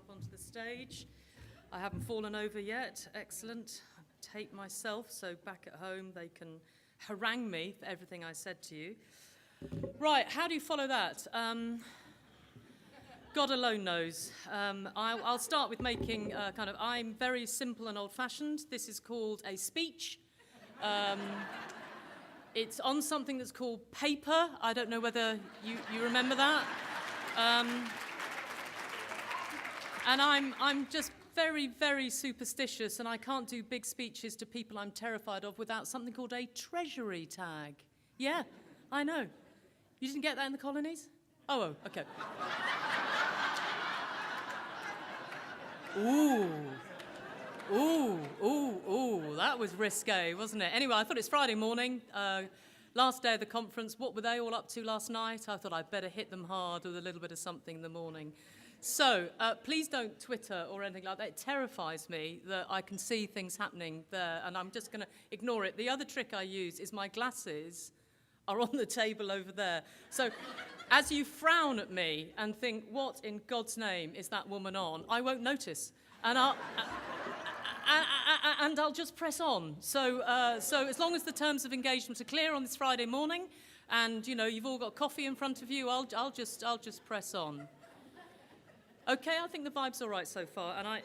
up onto the stage. I haven't fallen over yet. Excellent. I tape myself, so back at home they can harangue me for everything I said to you. Right, how do you follow that? God alone knows. I'll start with making I'm very simple and old-fashioned. This is called a speech. It's on something that's called paper. I don't know whether you remember that. And I'm just very, very superstitious, and I can't do big speeches to people I'm terrified of without something called a treasury tag. Yeah, I know. You didn't get that in the colonies? Oh, okay. Ooh, that was risque, wasn't it? Anyway, I thought it's Friday morning, last day of the conference. What were they all up to last night? I thought I'd better hit them hard with a little bit of something in the morning. So please don't Twitter or anything like that. It terrifies me that I can see things happening there, and I'm just going to ignore it. The other trick I use is my glasses are on the table over there. So as you frown at me and think, what in God's name is that woman on, I won't notice. And I'll just press on. So as long as the terms of engagement are clear on this Friday morning, and you've all got coffee in front of you, I'll just press on. Okay, I think the vibe's all right so far, and I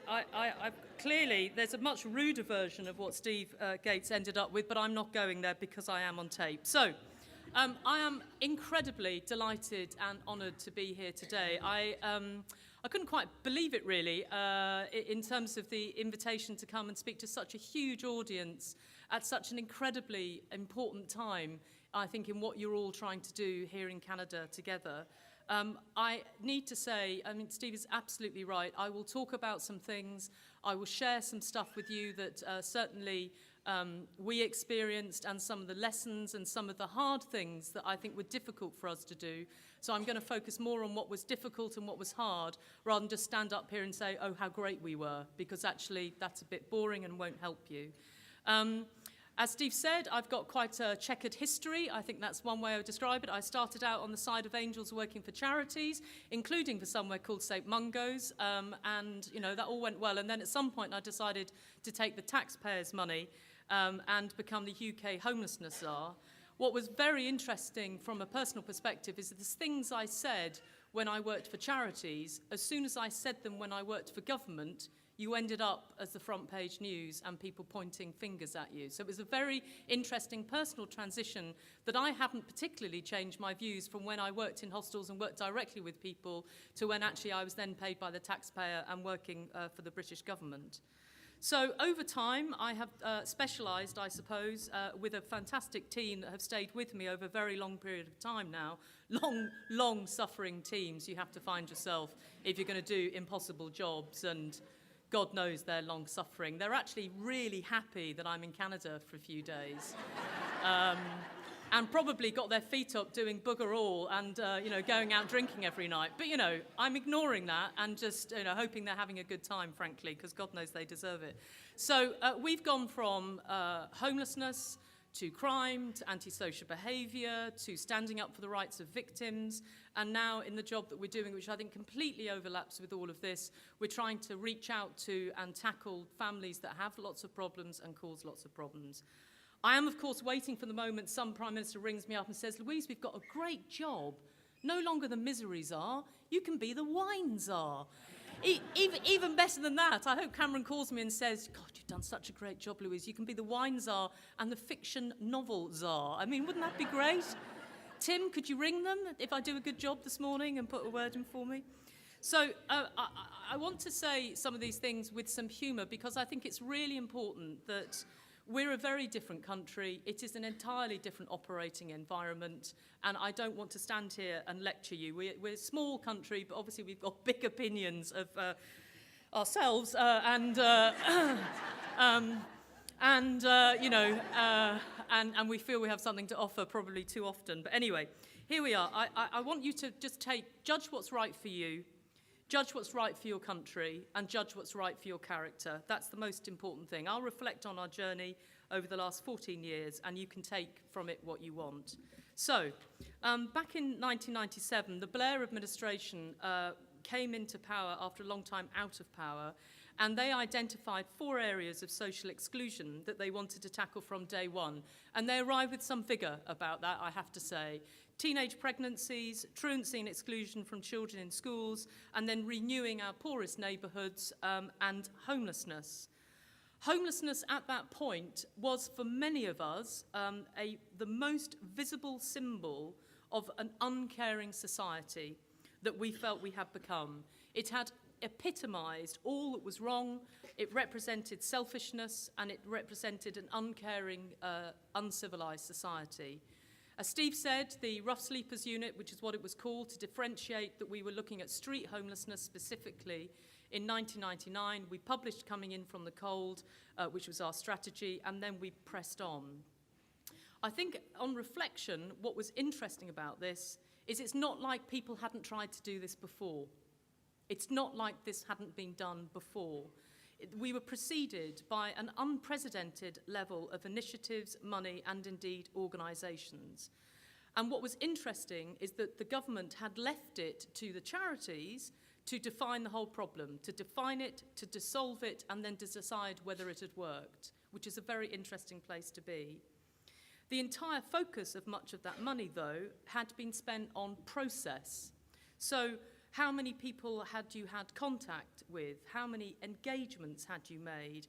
clearly there's a much ruder version of what Steve Gates ended up with, but I'm not going there because I am on tape. So I am incredibly delighted and honoured to be here today. I couldn't quite believe it, really, in terms of the invitation to come and speak to such a huge audience at such an incredibly important time, I think, in what you're all trying to do here in Canada together. I need to say, Steve is absolutely right. I will talk about some things. I will share some stuff with you that certainly we experienced, and some of the lessons and some of the hard things that I think were difficult for us to do. So I'm going to focus more on what was difficult and what was hard, rather than just stand up here and say, oh, how great we were, because actually that's a bit boring and won't help you. As Steve said, I've got quite a checkered history. I think that's one way I would describe it. I started out on the side of angels working for charities, including for somewhere called St. Mungo's, and that all went well. And then at some point I decided to take the taxpayers' money and become the UK Homelessness Czar. What was very interesting from a personal perspective is that the things I said when I worked for charities, as soon as I said them when I worked for government, you ended up as the front page news and people pointing fingers at you. So it was a very interesting personal transition that I haven't particularly changed my views from when I worked in hostels and worked directly with people to when actually I was then paid by the taxpayer and working for the British government. So over time, I have specialised, I suppose, with a fantastic team that have stayed with me over a very long period of time now. Long suffering teams you have to find yourself if you're going to do impossible jobs, and God knows they're long suffering. They're actually really happy that I'm in Canada for a few days. And probably got their feet up doing bugger all and, going out drinking every night. But, I'm ignoring that and just, hoping they're having a good time, frankly, because God knows they deserve it. So we've gone from homelessness to crime, to antisocial behaviour, to standing up for the rights of victims, and now in the job that we're doing, which I think completely overlaps with all of this, we're trying to reach out to and tackle families that have lots of problems and cause lots of problems. I am, of course, waiting for the moment some Prime Minister rings me up and says, Louise, we've got a great job. No longer the misery czar, you can be the wine czar. Even better than that, I hope Cameron calls me and says, God, you've done such a great job, Louise. You can be the wine czar and the fiction novel czar. Wouldn't that be great? Tim, could you ring them if I do a good job this morning and put a word in for me? So I want to say some of these things with some humour, because I think it's really important that we're a very different country. It is an entirely different operating environment, and I don't want to stand here and lecture you. We're a small country, but obviously we've got big opinions of ourselves, and we feel we have something to offer, probably too often. But anyway, here we are. I want you to just judge what's right for you, judge what's right for your country, and judge what's right for your character. That's the most important thing. I'll reflect on our journey over the last 14 years, and you can take from it what you want. So, back in 1997, the Blair administration came into power after a long time out of power, and they identified 4 areas of social exclusion that they wanted to tackle from day one. And they arrived with some vigor about that, I have to say. Teenage pregnancies, truancy and exclusion from children in schools, and then renewing our poorest neighbourhoods, and homelessness. Homelessness at that point was, for many of us, the most visible symbol of an uncaring society that we felt we had become. It had epitomised all that was wrong, it represented selfishness, and it represented an uncaring, uncivilised society. As Steve said, the Rough Sleepers Unit, which is what it was called, to differentiate that we were looking at street homelessness specifically, in 1999, we published Coming In From the Cold, which was our strategy, and then we pressed on. I think, on reflection, what was interesting about this is it's not like people hadn't tried to do this before. It's not like this hadn't been done before. We were preceded by an unprecedented level of initiatives, money, and indeed organisations. And what was interesting is that the government had left it to the charities to define the whole problem, to define it, to dissolve it, and then to decide whether it had worked, which is a very interesting place to be. The entire focus of much of that money, though, had been spent on process. So how many people had you had contact with? How many engagements had you made?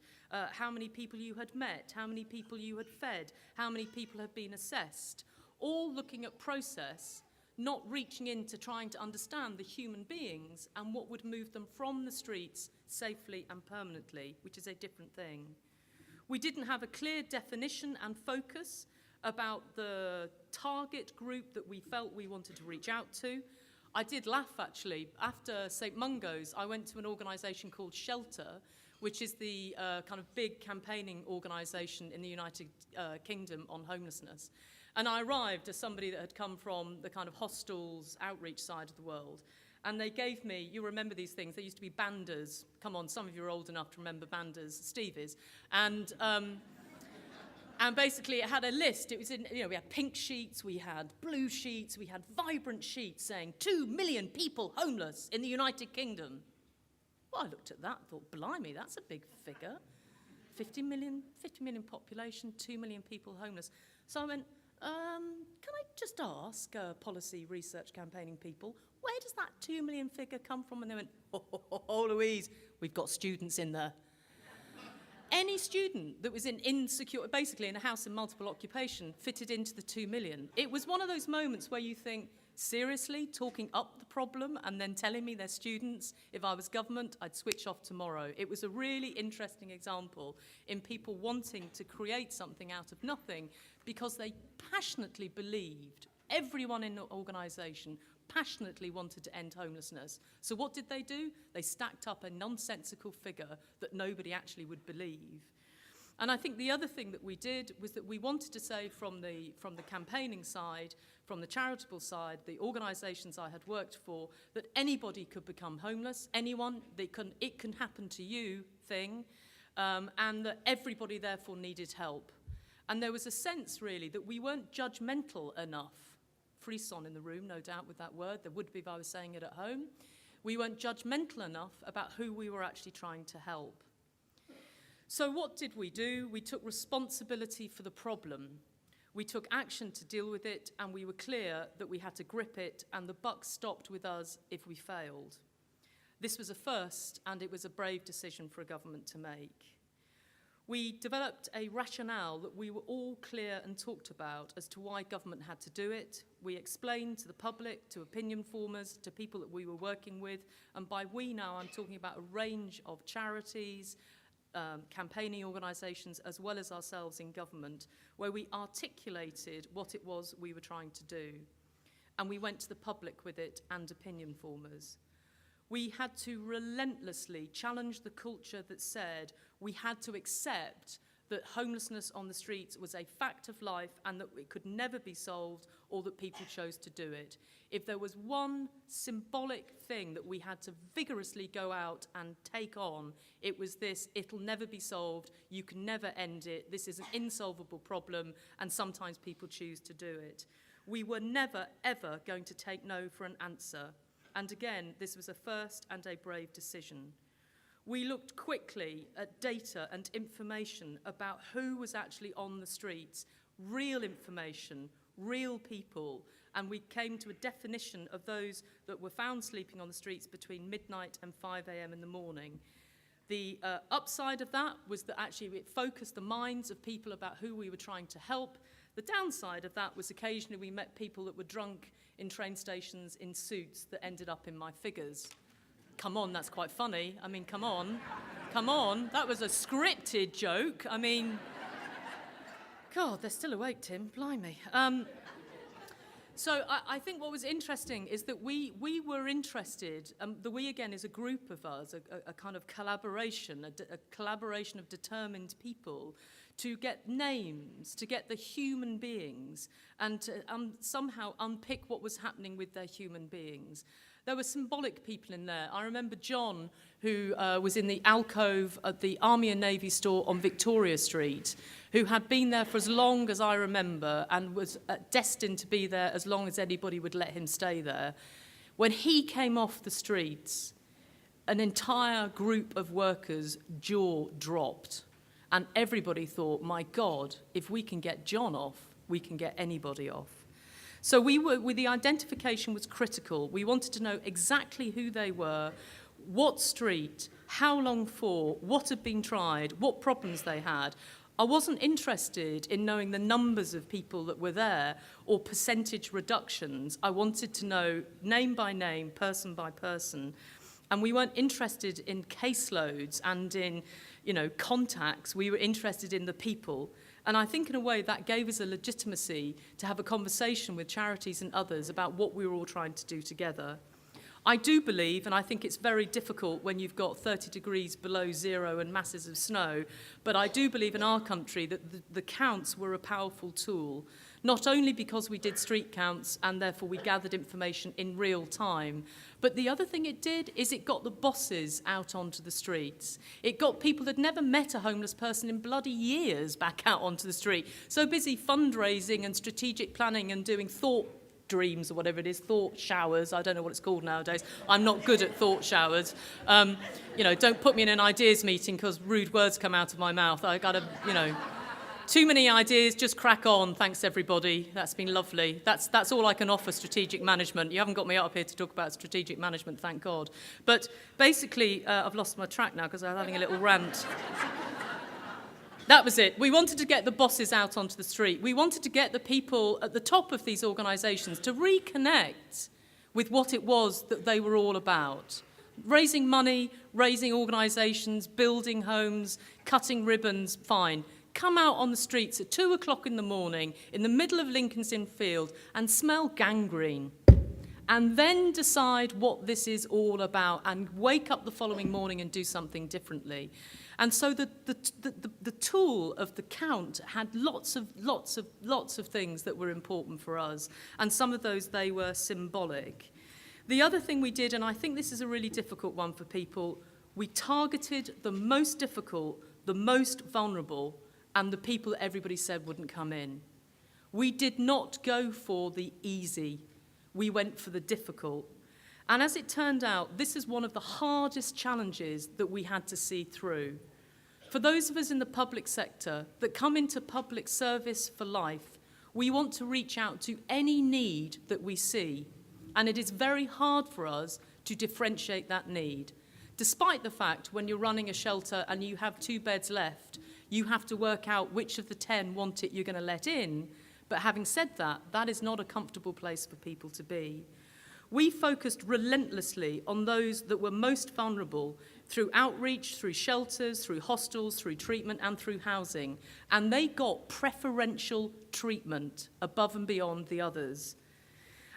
How many people you had met? How many people you had fed? How many people had been assessed? All looking at process, not reaching in to trying to understand the human beings and what would move them from the streets safely and permanently, which is a different thing. We didn't have a clear definition and focus about the target group that we felt we wanted to reach out to. I did laugh, actually. After St. Mungo's, I went to an organisation called Shelter, which is the kind of big campaigning organisation in the United Kingdom on homelessness. And I arrived as somebody that had come from the kind of hostels outreach side of the world. And they gave me, you remember these things, they used to be banders. Come on, some of you are old enough to remember banders. Steve is. And basically it had a list. It was in, we had pink sheets, we had blue sheets, we had vibrant sheets saying 2 million people homeless in the United Kingdom. Well, I looked at that and thought, blimey, that's a big figure. 50 million population, 2 million people homeless. So I went, can I just ask policy research campaigning people, where does that 2 million figure come from? And they went, oh, Louise, we've got students in there. Any student that was basically in a house in multiple occupation fitted into the 2 million. It was one of those moments where you think, seriously, talking up the problem and then telling me they're students, if I was government, I'd switch off tomorrow. It was a really interesting example in people wanting to create something out of nothing because they passionately believed, everyone in the organisation passionately wanted to end homelessness. So what did they do? They stacked up a nonsensical figure that nobody actually would believe. And I think the other thing that we did was that we wanted to say from the campaigning side, from the charitable side, the organisations I had worked for, that anybody could become homeless, anyone, it can happen to you thing, and that everybody therefore needed help. And there was a sense really that we weren't judgmental enough. Frisson in the room, no doubt, with that word. There would be if I was saying it at home. We weren't judgmental enough about who we were actually trying to help. So what did we do? We took responsibility for the problem. We took action to deal with it, and we were clear that we had to grip it, and the buck stopped with us if we failed. This was a first, and it was a brave decision for a government to make. We developed a rationale that we were all clear and talked about as to why government had to do it. We explained to the public, to opinion formers, to people that we were working with, and by we now I'm talking about a range of charities, campaigning organisations, as well as ourselves in government, where we articulated what it was we were trying to do. And we went to the public with it and opinion formers. We had to relentlessly challenge the culture that said we had to accept that homelessness on the streets was a fact of life and that it could never be solved or that people chose to do it. If there was one symbolic thing that we had to vigorously go out and take on, it was this: it'll never be solved, you can never end it, this is an insolvable problem, and sometimes people choose to do it. We were never, ever going to take no for an answer. And again, this was a first and a brave decision. We looked quickly at data and information about who was actually on the streets, real information, real people, and we came to a definition of those that were found sleeping on the streets between midnight and 5 a.m. in the morning. The upside of that was that actually it focused the minds of people about who we were trying to help. The downside of that was occasionally we met people that were drunk in train stations in suits that ended up in my figures. Come on, that's quite funny. I mean, come on. Come on. That was a scripted joke. I mean, God, they're still awake, Tim. Blimey. So I think what was interesting is that we were interested, the we again is a group of us, a kind of collaboration, a collaboration of determined people to get names, to get the human beings, and to somehow unpick what was happening with their human beings. There were symbolic people in there. I remember John, who was in the alcove at the Army and Navy store on Victoria Street, who had been there for as long as I remember and was destined to be there as long as anybody would let him stay there. When he came off the streets, an entire group of workers' jaw dropped. And everybody thought, my God, if we can get John off, we can get anybody off. So the identification was critical. We wanted to know exactly who they were, what street, how long for, what had been tried, what problems they had. I wasn't interested in knowing the numbers of people that were there or percentage reductions. I wanted to know name by name, person by person. And we weren't interested in caseloads and in, contacts. We were interested in the people. And I think in a way that gave us a legitimacy to have a conversation with charities and others about what we were all trying to do together. I do believe, and I think it's very difficult when you've got 30 degrees below zero and masses of snow, but I do believe in our country that the counts were a powerful tool, not only because we did street counts and therefore we gathered information in real time, but the other thing it did is it got the bosses out onto the streets. It got people that had never met a homeless person in bloody years back out onto the street, so busy fundraising and strategic planning and doing thought dreams or whatever it is, thought showers. I don't know what it's called nowadays. I'm not good at thought showers. Don't put me in an ideas meeting because rude words come out of my mouth. I got to, too many ideas, just crack on. Thanks, everybody. That's been lovely. That's all I can offer strategic management. You haven't got me up here to talk about strategic management, thank God. But basically, I've lost my track now because I was having a little rant. That was it. We wanted to get the bosses out onto the street. We wanted to get the people at the top of these organisations to reconnect with what it was that they were all about. Raising money, raising organisations, building homes, cutting ribbons, fine. Come out on the streets at 2 o'clock in the morning in the middle of Lincoln's Inn Field and smell gangrene. And then decide what this is all about and wake up the following morning and do something differently. And so the tool of the count had lots of things that were important for us, and some of those, they were symbolic. The other thing we did, and I think this is a really difficult one for people, we targeted the most difficult, the most vulnerable, and the people that everybody said wouldn't come in. We did not go for the easy. We went for the difficult. And as it turned out, this is one of the hardest challenges that we had to see through. For those of us in the public sector that come into public service for life, we want to reach out to any need that we see. And it is very hard for us to differentiate that need. Despite the fact when you're running a shelter and you have 2 beds left, you have to work out which of the 10 want it you're going to let in. But having said that, that is not a comfortable place for people to be. We focused relentlessly on those that were most vulnerable through outreach, through shelters, through hostels, through treatment and through housing. And they got preferential treatment above and beyond the others.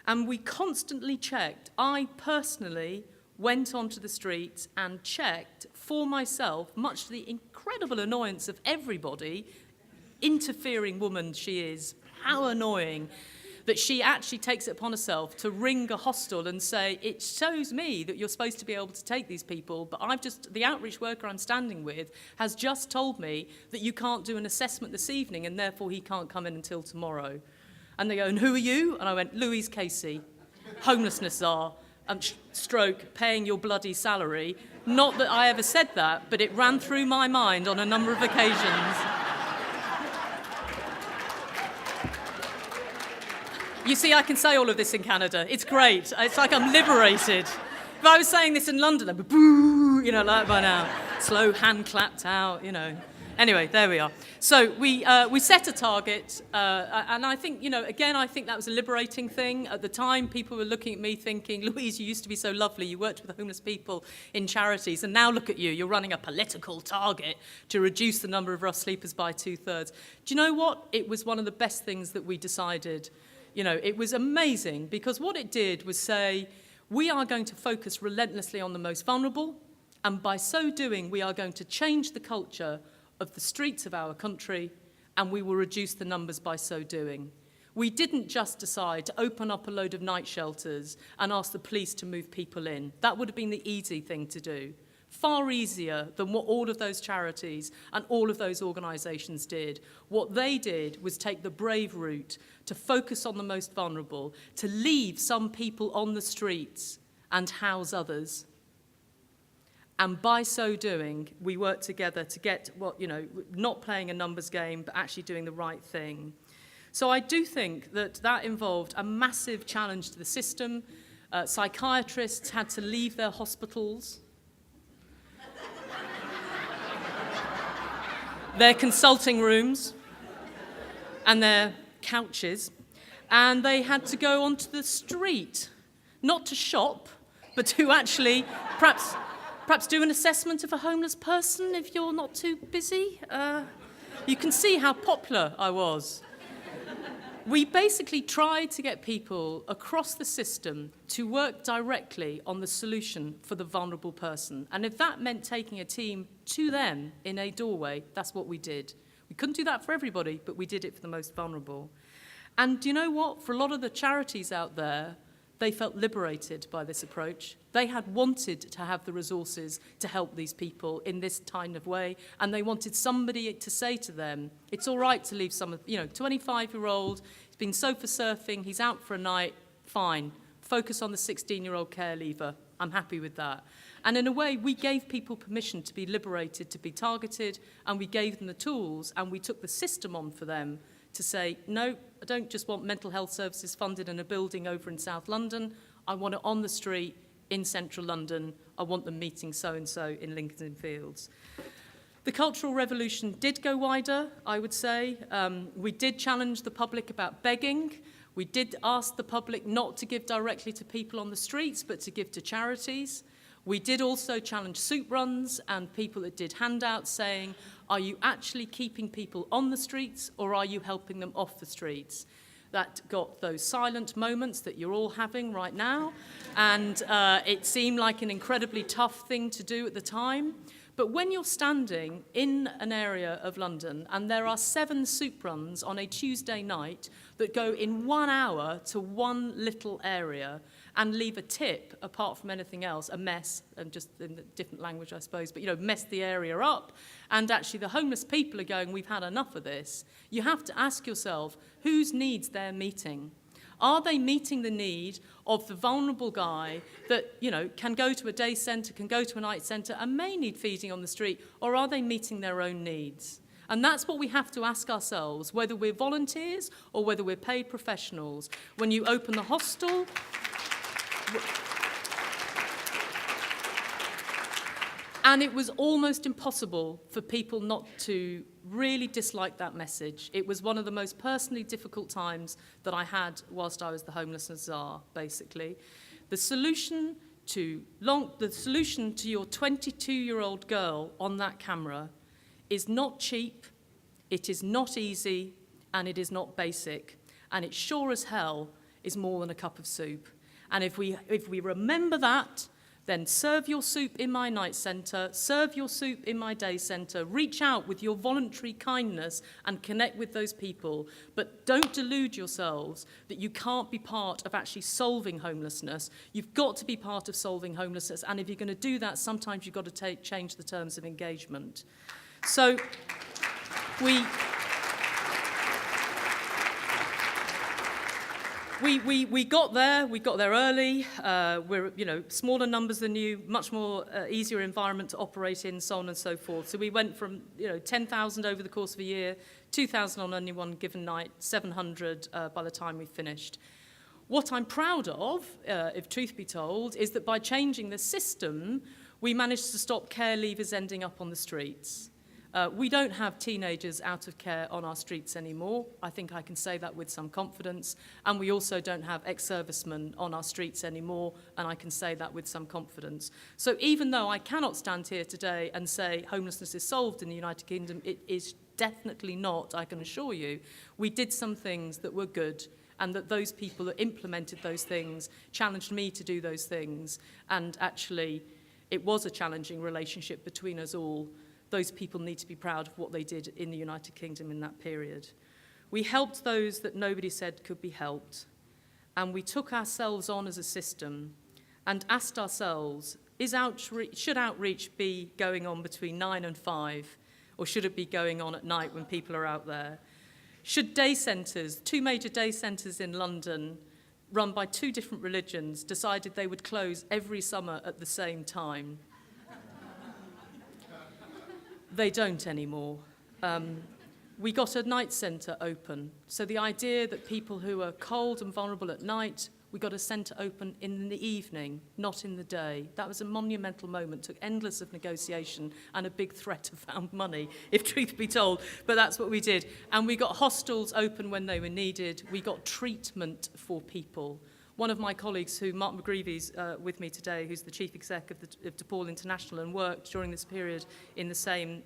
And we constantly checked. I personally went onto the streets and checked for myself, much to the incredible annoyance of everybody, interfering woman she is, how annoying, that she actually takes it upon herself to ring a hostel and say, it shows me that you're supposed to be able to take these people, but the outreach worker I'm standing with has just told me that you can't do an assessment this evening and therefore he can't come in until tomorrow. And they go, and who are you? And I went, Louise Casey, Homelessness Czar. stroke paying your bloody salary. Not that I ever said that, but it ran through my mind on a number of occasions. You see, I can say all of this in Canada. It's great. It's like I'm liberated. If I was saying this in London, I'd be boo, you know, like by now. Slow hand clapped out, you know. Anyway, there we are. So we set a target, and I think, you know, again, I think that was a liberating thing. At the time, people were looking at me thinking, Louise, you used to be so lovely. You worked with homeless people in charities, and now look at you. You're running a political target to reduce the number of rough sleepers by 2/3. Do you know what? It was one of the best things that we decided. You know, it was amazing because what it did was say, we are going to focus relentlessly on the most vulnerable, and by so doing, we are going to change the culture of the streets of our country, and we will reduce the numbers by so doing. We didn't just decide to open up a load of night shelters and ask the police to move people in. That would have been the easy thing to do. Far easier than what all of those charities and all of those organisations did. What they did was take the brave route to focus on the most vulnerable, to leave some people on the streets and house others. And by so doing, we worked together to get what, you know, not playing a numbers game, but actually doing the right thing. So I do think that that involved a massive challenge to the system. Psychiatrists had to leave their hospitals, their consulting rooms, and their couches, and they had to go onto the street, not to shop, but to actually perhaps do an assessment of a homeless person if you're not too busy. You can see how popular I was. We basically tried to get people across the system to work directly on the solution for the vulnerable person. And if that meant taking a team to them in a doorway, that's what we did. We couldn't do that for everybody, but we did it for the most vulnerable. And do you know what? For a lot of the charities out there, they felt liberated by this approach. They had wanted to have the resources to help these people in this kind of way, and they wanted somebody to say to them, it's all right to leave some, 25-year-old, he's been sofa surfing, he's out for a night, fine. Focus on the 16-year-old care leaver. I'm happy with that. And in a way, we gave people permission to be liberated, to be targeted, and we gave them the tools, and we took the system on for them to say, no, I don't just want mental health services funded in a building over in South London. I want it on the street in central London. I want them meeting so-and-so in Lincoln Fields. The Cultural Revolution did go wider, I would say. We did challenge the public about begging. We did ask the public not to give directly to people on the streets, but to give to charities. We did also challenge soup runs and people that did handouts saying, are you actually keeping people on the streets or are you helping them off the streets? That got those silent moments that you're all having right now. And it seemed like an incredibly tough thing to do at the time. But when you're standing in an area of London and there are 7 soup runs on a Tuesday night that go in 1 hour to one little area and leave a tip, apart from anything else, a mess, and just in a different language, I suppose, but, mess the area up, and actually the homeless people are going, we've had enough of this, you have to ask yourself, whose needs they're meeting? Are they meeting the need of the vulnerable guy that, can go to a day centre, can go to a night centre, and may need feeding on the street, or are they meeting their own needs? And that's what we have to ask ourselves, whether we're volunteers or whether we're paid professionals. When you open the hostel, and it was almost impossible for people not to really dislike that message. It was one of the most personally difficult times that I had whilst I was the Homelessness Czar, basically. The solution to your 22-year-old girl on that camera is not cheap, it is not easy, and it is not basic. And it sure as hell is more than a cup of soup. And if we remember that, then serve your soup in my night centre, serve your soup in my day centre, reach out with your voluntary kindness and connect with those people. But don't delude yourselves that you can't be part of actually solving homelessness. You've got to be part of solving homelessness, and if you're going to do that, sometimes you've got to change the terms of engagement. So We got there early. We're, smaller numbers than you, much more easier environment to operate in, so on and so forth. So we went from, 10,000 over the course of a year, 2,000 on only one given night, 700 by the time we finished. What I'm proud of, if truth be told, is that by changing the system, we managed to stop care leavers ending up on the streets. We don't have teenagers out of care on our streets anymore. I think I can say that with some confidence. And we also don't have ex-servicemen on our streets anymore, and I can say that with some confidence. So even though I cannot stand here today and say homelessness is solved in the United Kingdom, it is definitely not, I can assure you. We did some things that were good, and that those people that implemented those things challenged me to do those things. And actually, it was a challenging relationship between us all. Those people need to be proud of what they did in the United Kingdom in that period. We helped those that nobody said could be helped. And we took ourselves on as a system and asked ourselves, should outreach be going on between 9 and 5, or should it be going on at night when people are out there? Should day centres, 2 major day centres in London, run by 2 different religions, decided they would close every summer at the same time? They don't anymore. We got a night centre open. So the idea that people who are cold and vulnerable at night, we got a centre open in the evening, not in the day. That was a monumental moment, took endless of negotiation and a big threat of found money, if truth be told, but that's what we did. And we got hostels open when they were needed. We got treatment for people. One of my colleagues, Mark McGreevy's with me today, who's the chief exec of DePaul International and worked during this period in the same,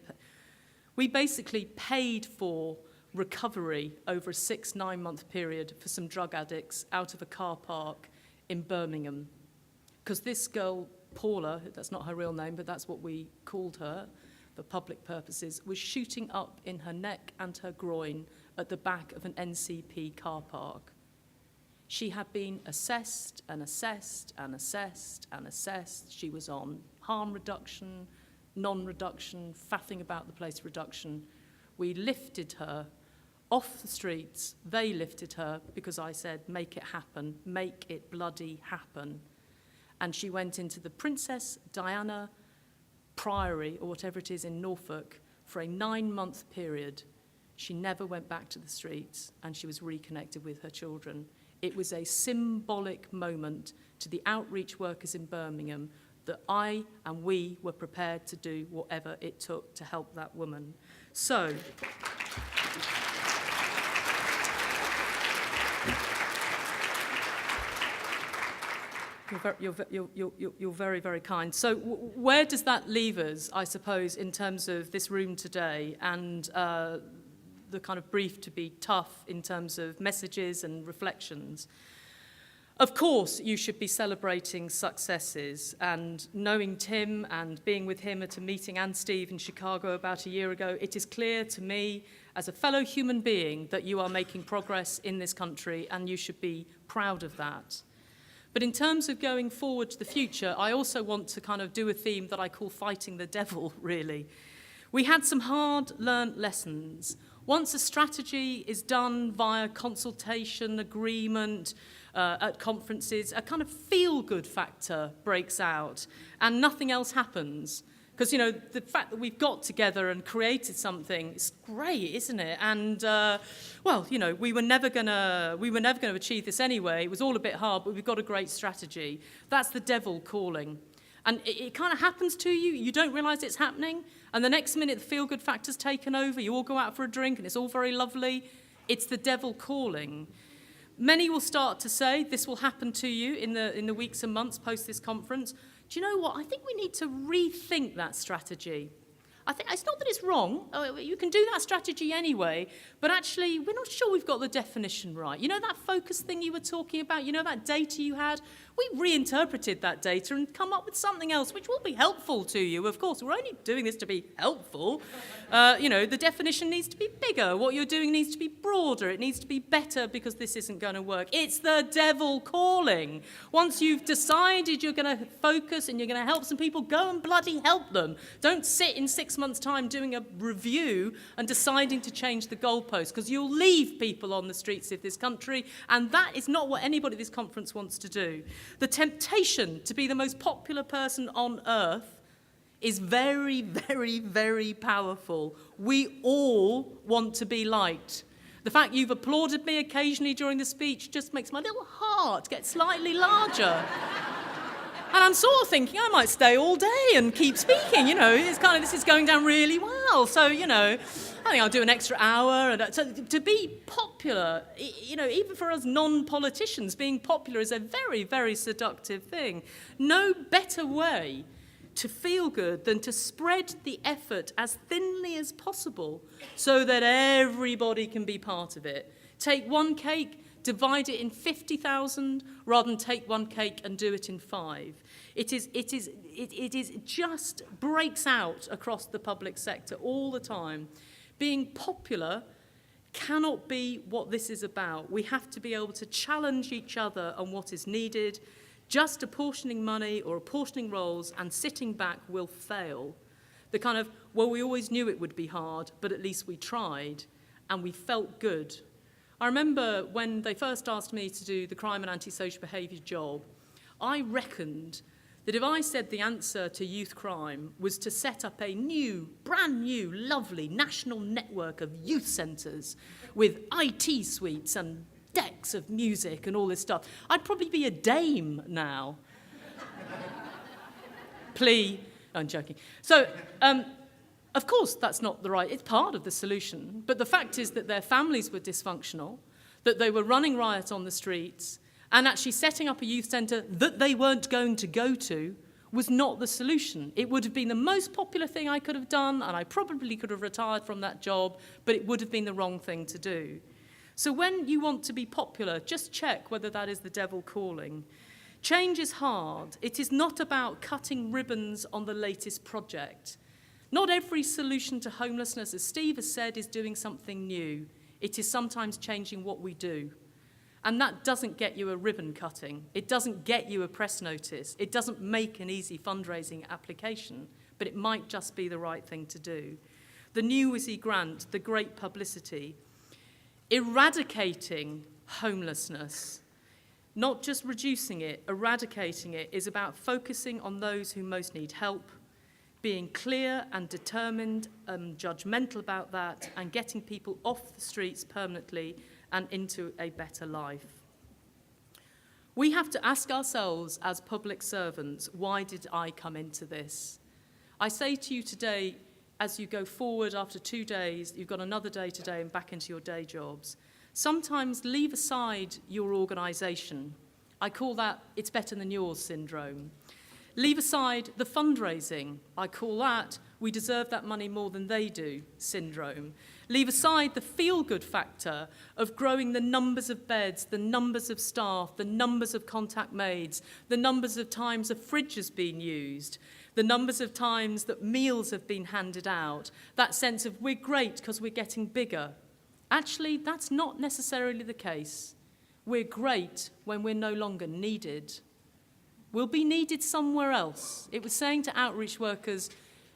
we basically paid for recovery over a 6-9 month period for some drug addicts out of a car park in Birmingham. Because this girl, Paula, that's not her real name, but that's what we called her for public purposes, was shooting up in her neck and her groin at the back of an NCP car park. She had been assessed and assessed and assessed and assessed. She was on harm reduction, non-reduction, faffing about the place reduction. We lifted her off the streets. They lifted her because I said, make it happen, make it bloody happen. And she went into the Princess Diana Priory, or whatever it is, in Norfolk for a 9-month period. She never went back to the streets, and she was reconnected with her children. It was a symbolic moment to the outreach workers in Birmingham that I and we were prepared to do whatever it took to help that woman. So, you're very, very kind. So where does that leave us, I suppose, in terms of this room today and the kind of brief to be tough in terms of messages and reflections? Of course, you should be celebrating successes, and knowing Tim and being with him at a meeting and Steve in Chicago about a year ago, it is clear to me as a fellow human being that you are making progress in this country, and you should be proud of that. But in terms of going forward to the future, I also want to kind of do a theme that I call fighting the devil, really. We had some hard-learned lessons. Once a strategy is done via consultation, agreement, at conferences, a kind of feel-good factor breaks out and nothing else happens. Because, the fact that we've got together and created something is great, isn't it? And, we were never going to achieve this anyway. It was all a bit hard, but we've got a great strategy. That's the devil calling. And it kind of happens to you. You don't realize it's happening. And the next minute, the feel-good factor's taken over. You all go out for a drink, and it's all very lovely. It's the devil calling. Many will start to say this will happen to you in the weeks and months post this conference. Do you know what? I think we need to rethink that strategy. I think it's not that it's wrong. You can do that strategy anyway, but actually we're not sure we've got the definition right. You know that focus thing you were talking about? You know that data you had We reinterpreted that data and come up with something else which will be helpful to you. Of course, we're only doing this to be helpful. The definition needs to be bigger. What you're doing needs to be broader. It needs to be better because this isn't going to work. It's the devil calling. Once you've decided you're going to focus and you're going to help some people, go and bloody help them. Don't sit in 6 months' time doing a review and deciding to change the goalposts, because you'll leave people on the streets of this country, and that is not what anybody at this conference wants to do. The temptation to be the most popular person on earth is very, very, very powerful. We all want to be liked. The fact you've applauded me occasionally during the speech just makes my little heart get slightly larger. And I'm sort of thinking I might stay all day and keep speaking, It's kind of, this is going down really well. So, I think I'll do an extra hour. And so to be popular, even for us non-politicians, being popular is a very, very seductive thing. No better way to feel good than to spread the effort as thinly as possible so that everybody can be part of it. Take one cake, divide it in 50,000 rather than take one cake and do it in 5. It just breaks out across the public sector all the time. Being popular cannot be what this is about. We have to be able to challenge each other on what is needed. Just apportioning money or apportioning roles and sitting back will fail. The kind of, well, we always knew it would be hard, but at least we tried, and we felt good. I remember when they first asked me to do the crime and antisocial behaviour job, I reckoned that if I said the answer to youth crime was to set up a new, brand new, lovely national network of youth centres with IT suites and decks of music and all this stuff, I'd probably be a dame now. Plea. I'm joking. So, of course, that's not the right, it's part of the solution, but the fact is that their families were dysfunctional, that they were running riot on the streets, and actually setting up a youth centre that they weren't going to go to was not the solution. It would have been the most popular thing I could have done, and I probably could have retired from that job, but it would have been the wrong thing to do. So when you want to be popular, just check whether that is the devil calling. Change is hard. It is not about cutting ribbons on the latest project. Not every solution to homelessness, as Steve has said, is doing something new. It is sometimes changing what we do. And that doesn't get you a ribbon cutting. It doesn't get you a press notice. It doesn't make an easy fundraising application, but it might just be the right thing to do. The New Wizzy grant, the great publicity, eradicating homelessness, not just reducing it, eradicating it, is about focusing on those who most need help, being clear and determined and judgmental about that, and getting people off the streets permanently and into a better life. We have to ask ourselves as public servants, why did I come into this? I say to you today, as you go forward after 2 days, you've got another day today and back into your day jobs. Sometimes leave aside your organisation. I call that it's better than yours syndrome. Leave aside the fundraising. I call that we deserve that money more than they do syndrome. Leave aside the feel-good factor of growing the numbers of beds, the numbers of staff, the numbers of contact maids, the numbers of times a fridge has been used, the numbers of times that meals have been handed out, that sense of we're great because we're getting bigger. Actually, that's not necessarily the case. We're great when we're no longer needed. We'll be needed somewhere else. It was saying to outreach workers,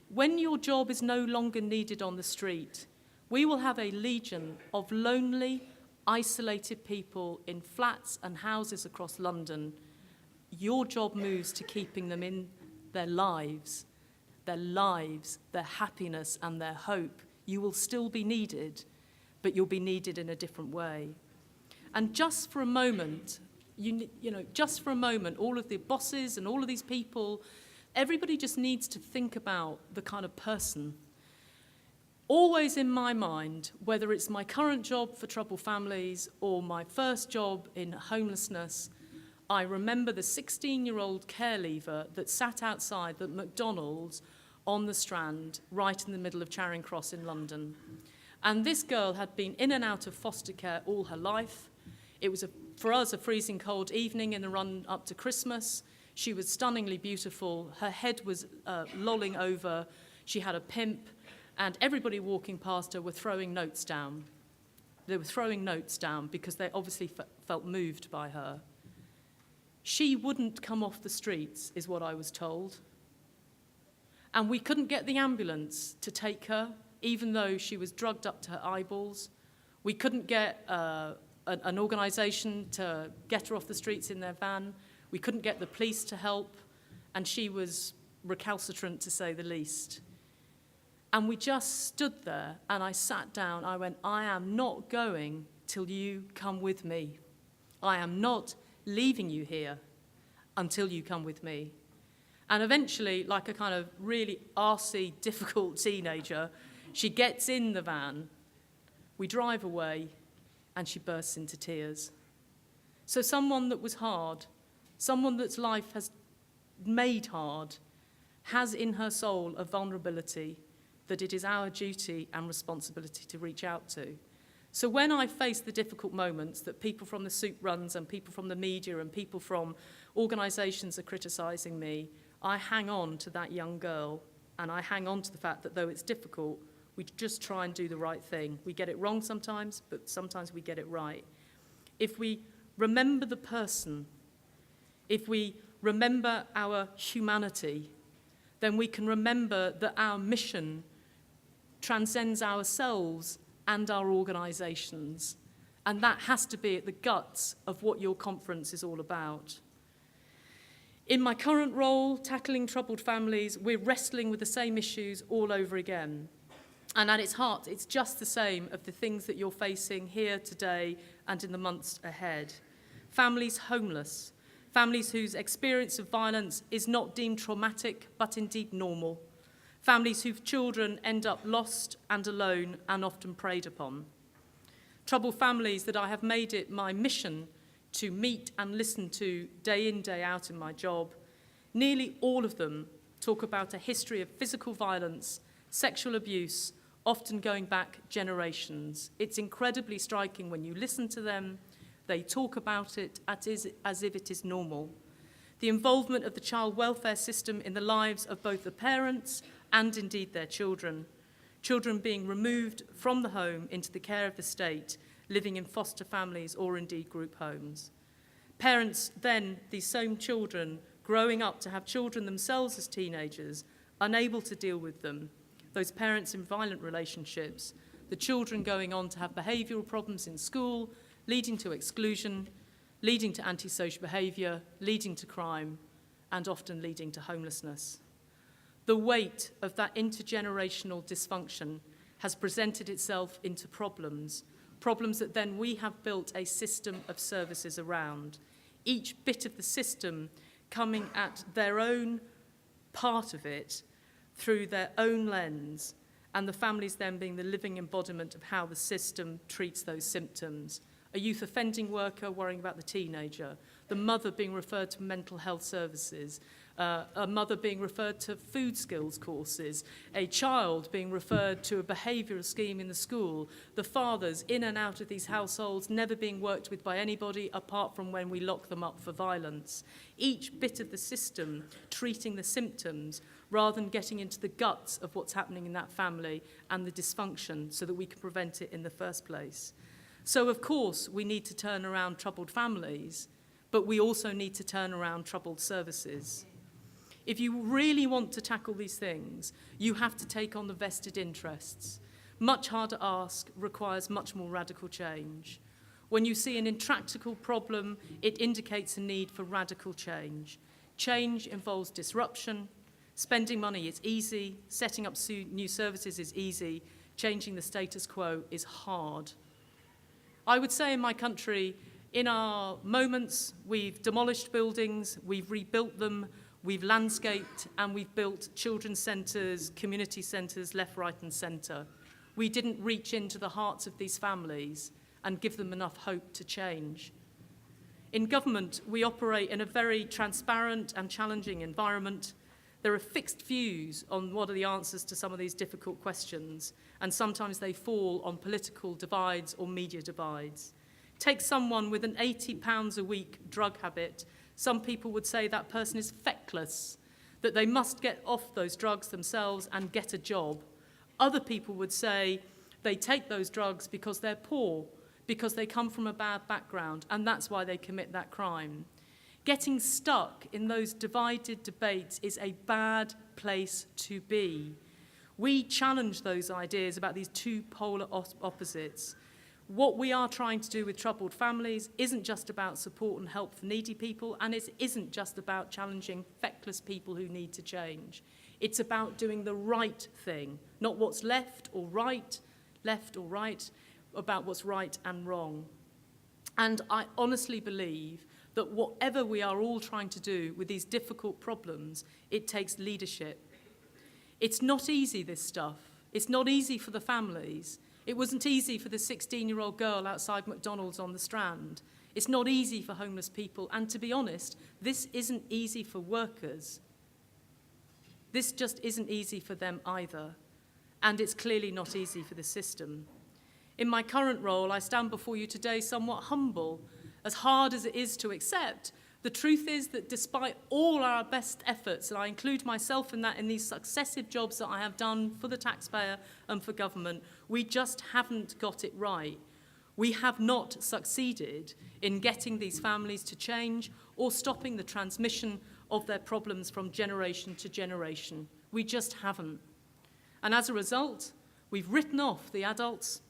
when your job is no longer needed on the street, we will have a legion of lonely, isolated people in flats and houses across London. Your job moves to keeping them in their lives, their happiness and their hope. You will still be needed, but you'll be needed in a different way. And just for a moment, just for a moment, all of the bosses and all of these people, everybody just needs to think about the kind of person. Always in my mind, whether it's my current job for troubled families or my first job in homelessness, I remember the 16-year-old care leaver that sat outside the McDonald's on the Strand, right in the middle of Charing Cross in London. And this girl had been in and out of foster care all her life. It was a for us, a freezing cold evening in the run up to Christmas. She was stunningly beautiful. Her head was lolling over. She had a pimp, and everybody walking past her were throwing notes down. They were throwing notes down because they obviously felt moved by her. She wouldn't come off the streets, is what I was told. And we couldn't get the ambulance to take her, even though she was drugged up to her eyeballs. We couldn't get an organisation to get her off the streets in their van. We couldn't get the police to help, and she was recalcitrant, to say the least. And we just stood there, and I sat down. I went, I am not going till you come with me. I am not leaving you here until you come with me. And eventually, like a kind of really arsey, difficult teenager, she gets in the van, we drive away, and she bursts into tears. So someone that was hard, someone that life has made hard, has in her soul a vulnerability that it is our duty and responsibility to reach out to. So when I face the difficult moments that people from the soup runs and people from the media and people from organisations are criticising me, I hang on to that young girl, and I hang on to the fact that though it's difficult, we just try and do the right thing. We get it wrong sometimes, but sometimes we get it right. If we remember the person, if we remember our humanity, then we can remember that our mission transcends ourselves and our organisations. And that has to be at the guts of what your conference is all about. In my current role, tackling troubled families, we're wrestling with the same issues all over again. And at its heart, it's just the same of the things that you're facing here today and in the months ahead. Families homeless, families whose experience of violence is not deemed traumatic, but indeed normal. Families whose children end up lost and alone and often preyed upon. Troubled families that I have made it my mission to meet and listen to day in, day out in my job. Nearly all of them talk about a history of physical violence, sexual abuse, often going back generations. It's incredibly striking when you listen to them. They talk about it as if it is normal. The involvement of the child welfare system in the lives of both the parents and indeed their children. Children being removed from the home into the care of the state, living in foster families or indeed group homes. Parents then, these same children, growing up to have children themselves as teenagers, unable to deal with them, those parents in violent relationships, the children going on to have behavioural problems in school, leading to exclusion, leading to antisocial behaviour, leading to crime, and often leading to homelessness. The weight of that intergenerational dysfunction has presented itself into problems that then we have built a system of services around, each bit of the system coming at their own part of it through their own lens, and the families then being the living embodiment of how the system treats those symptoms. A youth offending worker worrying about the teenager, the mother being referred to mental health services, a mother being referred to food skills courses, a child being referred to a behavioural scheme in the school, the fathers in and out of these households never being worked with by anybody apart from when we lock them up for violence. Each bit of the system treating the symptoms rather than getting into the guts of what's happening in that family and the dysfunction so that we can prevent it in the first place. So, of course, we need to turn around troubled families, but we also need to turn around troubled services. If you really want to tackle these things, you have to take on the vested interests. Much harder ask requires much more radical change. When you see an intractable problem, it indicates a need for radical change. Change involves disruption. Spending money is easy. Setting up new services is easy. Changing the status quo is hard. I would say in my country, in our moments, we've demolished buildings, we've rebuilt them, we've landscaped, and we've built children's centres, community centres, left, right and centre. We didn't reach into the hearts of these families and give them enough hope to change. In government, we operate in a very transparent and challenging environment. There are fixed views on what are the answers to some of these difficult questions, and sometimes they fall on political divides or media divides. Take someone with an £80 a week drug habit. Some people would say that person is feckless, that they must get off those drugs themselves and get a job. Other people would say they take those drugs because they're poor, because they come from a bad background, and that's why they commit that crime. Getting stuck in those divided debates is a bad place to be. We challenge those ideas about these two polar opposites. What we are trying to do with troubled families isn't just about support and help for needy people, and it isn't just about challenging feckless people who need to change. It's about doing the right thing, not what's left or right, about what's right and wrong. And I honestly believe that whatever we are all trying to do with these difficult problems, it takes leadership. It's not easy, this stuff. It's not easy for the families. It wasn't easy for the 16-year-old girl outside McDonald's on the Strand. It's not easy for homeless people. And to be honest, this isn't easy for workers. This just isn't easy for them either. And it's clearly not easy for the system. In my current role, I stand before you today somewhat humble, as hard as it is to accept. The truth is that despite all our best efforts, and I include myself in that in these successive jobs that I have done for the taxpayer and for government, we just haven't got it right. We have not succeeded in getting these families to change or stopping the transmission of their problems from generation to generation. We just haven't. And as a result, we've written off the adults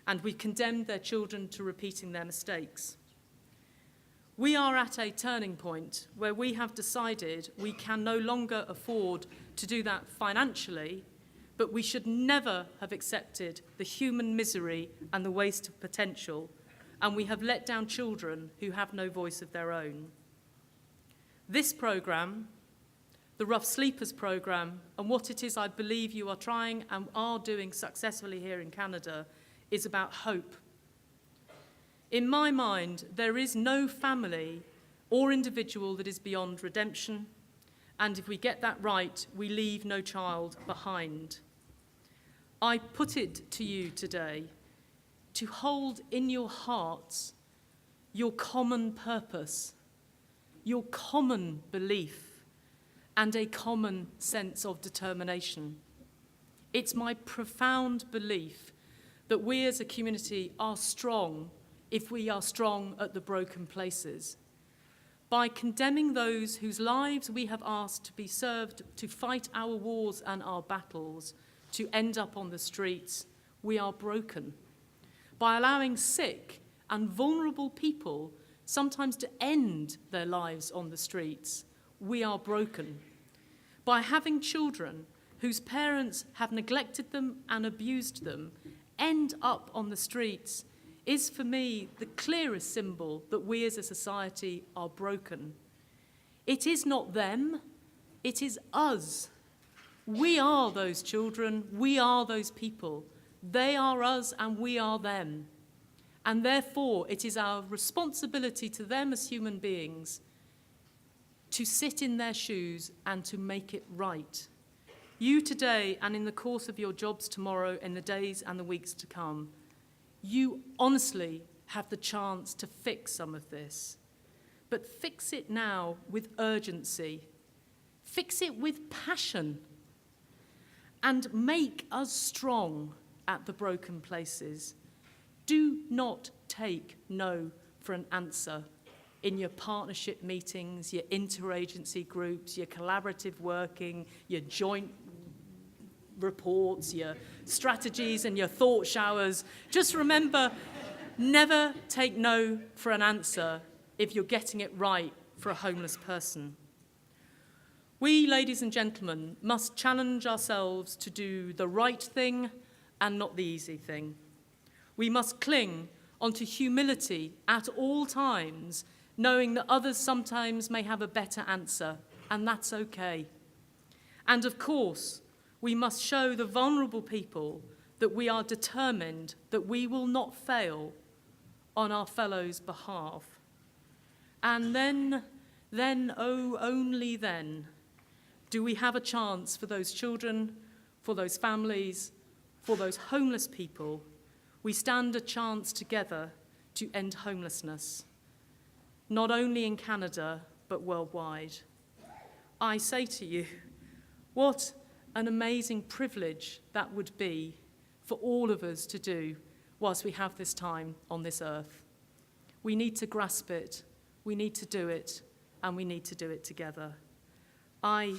and we've condemned their children to repeating their mistakes. We are at a turning point where we have decided we can no longer afford to do that financially, but we should never have accepted the human misery and the waste of potential, and we have let down children who have no voice of their own. This programme, the Rough Sleepers programme, and what it is I believe you are trying and are doing successfully here in Canada, is about hope. In my mind, there is no family or individual that is beyond redemption, and if we get that right, we leave no child behind. I put it to you today to hold in your hearts your common purpose, your common belief, and a common sense of determination. It's my profound belief that we as a community are strong if we are strong at the broken places. By condemning those whose lives we have asked to be served to fight our wars and our battles, to end up on the streets, we are broken. By allowing sick and vulnerable people sometimes to end their lives on the streets, we are broken. By having children whose parents have neglected them and abused them end up on the streets is for me the clearest symbol that we as a society are broken. It is not them, it is us. We are those children, we are those people. They are us and we are them. And therefore it is our responsibility to them as human beings to sit in their shoes and to make it right. You today and in the course of your jobs tomorrow, in the days and the weeks to come, you honestly have the chance to fix some of this. But fix it now with urgency. Fix it with passion. And make us strong at the broken places. Do not take no for an answer in your partnership meetings, your interagency groups, your collaborative working, your joint reports, your strategies and your thought showers. Just remember, never take no for an answer if you're getting it right for a homeless person. We, ladies and gentlemen, must challenge ourselves to do the right thing and not the easy thing. We must cling onto humility at all times, knowing that others sometimes may have a better answer, and that's okay. And of course, we must show the vulnerable people that we are determined that we will not fail on our fellows' behalf. And then, oh, only then, do we have a chance for those children, for those families, for those homeless people. We stand a chance together to end homelessness, not only in Canada, but worldwide. I say to you, what an amazing privilege that would be for all of us to do whilst we have this time on this earth. We need to grasp it, we need to do it, and we need to do it together. I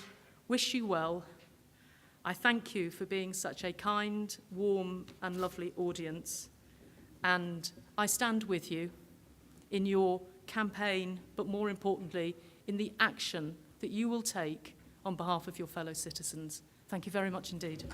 wish you well. I thank you for being such a kind, warm, and lovely audience. And I stand with you in your campaign, but more importantly, in the action that you will take on behalf of your fellow citizens. Thank you very much indeed.